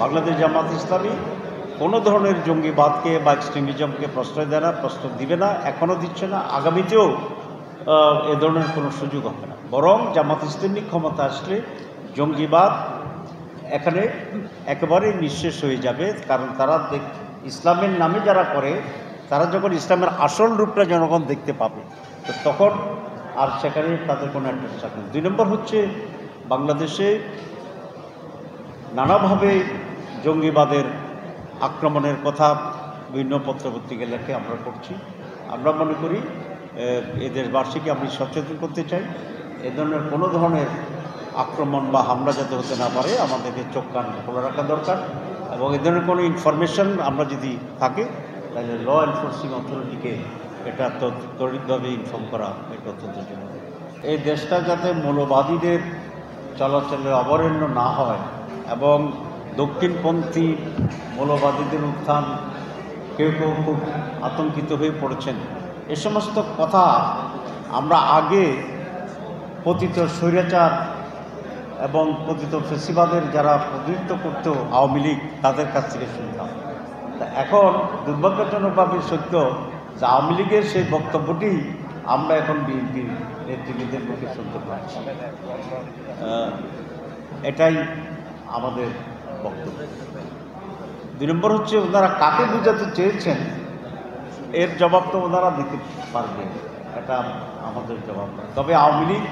বাংলাদেশ জামাত ইসলামী কোনো ধরনের জঙ্গিবাদকে বা এক্সট্রিমিজমকে প্রশ্রয় দেয় না, প্রশ্রয় দিবে না, এখনও দিচ্ছে না, আগামীতেও এ ধরনের কোনো সুযোগ হবে না। বরং জামাত ইসলামী ক্ষমতা আসলে জঙ্গিবাদ এখানে একেবারেই নিঃশেষ হয়ে যাবে। কারণ তারা ইসলামের নামে যারা করে, তারা যখন ইসলামের আসল রূপটা জনগণ দেখতে পাবে, তো তখন আর সেখানে তাদের কোনো অ্যাড্রেস থাকে না। 2 নম্বর হচ্ছে, বাংলাদেশে নানাভাবে জঙ্গিবাদের আক্রমণের কথা বিভিন্ন পত্রপত্রিকা লেখে আমরা করছি। আমরা মনে করি এই দেশবাসীকে আমি সচেতন করতে চাই, এ ধরনের কোনো ধরনের আক্রমণ বা হামলা যাতে হতে না পারে আমাদেরকে চোখ কান খোলা রাখা দরকার। এবং এ ধরনের কোনো ইনফরমেশন আমরা যদি থাকে, তাহলে ল এনফোর্সিং অথরিটিকে এটা তড়িৎভাবে ইনফর্ম করা এটা অত্যন্ত জরুরি। এই দেশটা যাতে মৌলবাদীদের চলাচলের অবরেণ্য না হয় এবং দক্ষিণপন্থী মৌলবাদীদের উত্থান, কেউ কেউ খুব আতঙ্কিত হয়ে পড়েছেন, এ সমস্ত কথা আমরা আগে পতিত স্বৈরাচার এবং পতিত ফেসিবাদের যারা প্রতিনিধিত্ব করত আওয়ামী লীগ, তাদের কাছ থেকে শুনতাম। তা এখন দুর্ভাগ্যজনকভাবে সত্য যে আওয়ামী লীগের সেই বক্তব্যটি আমরা এখন বিএনপির নেতৃবৃন্দের মুখে শুনতে পাচ্ছি। এটাই আমাদের বক্তব্য। 2 নম্বর হচ্ছে, ওনারা কাকে বোঝাতে চেয়েছেন এর জবাব তো ওনারা দিতে পারবেন, এটা আমাদের জবাব না। তবে আওয়ামী লীগ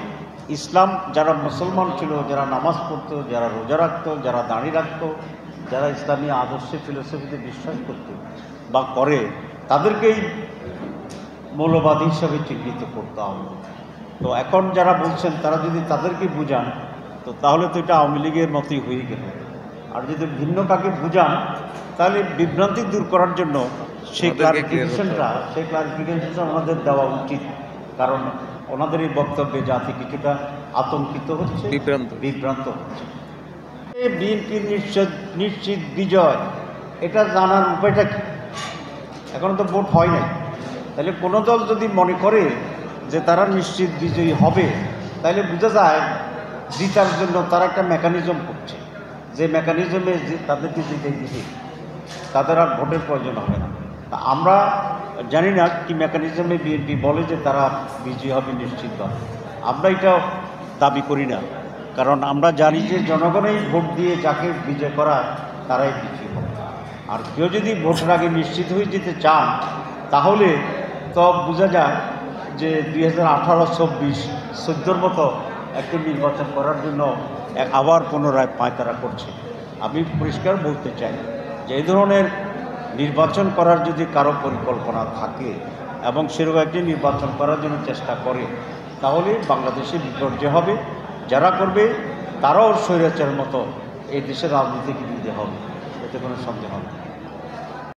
ইসলাম, যারা মুসলমান ছিল, যারা নামাজ পড়তো, যারা রোজা রাখতো, যারা দাঁড়িয়ে রাখতো, যারা ইসলামী আদর্শে ফিলোসফিতে বিশ্বাস করত বা করে, তাদেরকেই মৌলবাদী হিসাবে চিহ্নিত করতে হবে। তো এখন যারা বলছেন তারা যদি তাদেরকে বুঝান, তো তাহলে তো এটা আওয়ামী লীগের মতোই হয়ে গেল। আর যদি ভিন্ন কাকে বুঝান, তাহলে বিভ্রান্তি দূর করার জন্য সেই ক্লারিফিকেশনটা আমাদের দেওয়া উচিত। কারণ ওনাদের এই বক্তব্যে জাতি কিছুটা আতঙ্কিত হচ্ছে, বিভ্রান্ত হচ্ছে। বিএনপির নিশ্চিত বিজয়, এটা জানার উপায়টা কি? এখনো তো ভোট হয় নাই। তাহলে কোনো দল যদি মনে করে যে তারা নিশ্চিত বিজয়ী হবে, তাহলে বোঝা যায় জিতার জন্য তারা একটা মেকানিজম করছে, যে মেকানিজমে তাদেরকে জিতে দিবে, তাদের আর ভোটের প্রয়োজন হবে না। তা আমরা জানি না কি মেকানিজমে বিএনপি বলে যে তারা বিজয়ী হবে নিশ্চিত হবে। আমরা এটা দাবি করি না, কারণ আমরা জানি যে জনগণই ভোট দিয়ে যাকে বিজয় করা তারাই বিজয়ী হবে। আর কেউ যদি ভোটের আগে নিশ্চিত হয়ে যেতে চান, তাহলে তো বোঝা যায় যে 2018-24 14 মতো একটি নির্বাচন করার জন্য আবার পুনরায় পায়তারা করছে। আমি পরিষ্কার বলতে চাই যে এই ধরনের নির্বাচন করার যদি কারো পরিকল্পনা থাকে এবং সেরকম একটি নির্বাচন করার জন্য চেষ্টা করে, তাহলে বাংলাদেশে বিপর্যয় হবে। যারা করবে তারাও স্বৈরাচারের মতো এই দেশের রাজনীতিকে দিতে হবে, এতে কোনো সন্দেহ নেই।